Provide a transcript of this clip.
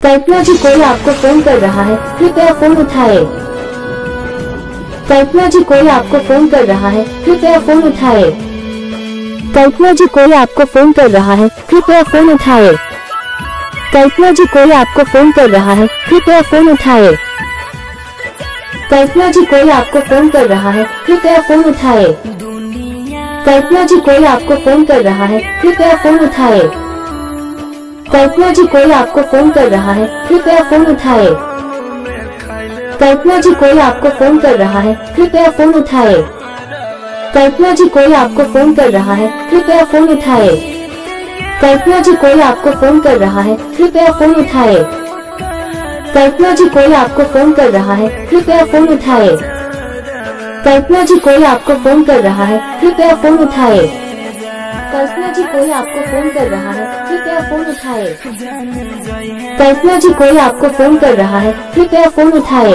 कल्पना जी कोई आपको फोन कर रहा है, कृपया फोन उठाए। कल्पना जी कोई आपको फोन कर रहा है, कृपया फोन उठाए। कल्पना जी कोई आपको फोन कर रहा है, कृपया फोन उठाए। कल्पना जी कोई आपको फोन कर रहा है, कृपया फोन उठाए। कल्पना जी कोई आपको फोन कर रहा है, कृपया फोन उठाए। कल्पना जी कोई आपको फोन कर रहा है, कृपया फोन उठाए। कल्पना जी कोई आपको फोन कर रहा है, कृपया फोन उठाए। कल्पना जी कोई आपको फोन कर रहा है, कृपया फोन उठाए। कल्पना जी कोई आपको फोन कर रहा है, कृपया फोन उठाए। कल्पना जी कोई आपको फोन कर रहा है, कृपया फोन उठाए। कल्पना जी कोई आपको फोन कर रहा है, कृपया फोन उठाए। कल्पना जी कोई आपको फोन कर रहा है, कृपया फोन उठाए। कल्पना जी कोई आपको फोन कर रहा है, कृपया फोन उठाए। कल्पना जी कोई आपको फोन कर रहा है, कृपया फोन उठाए।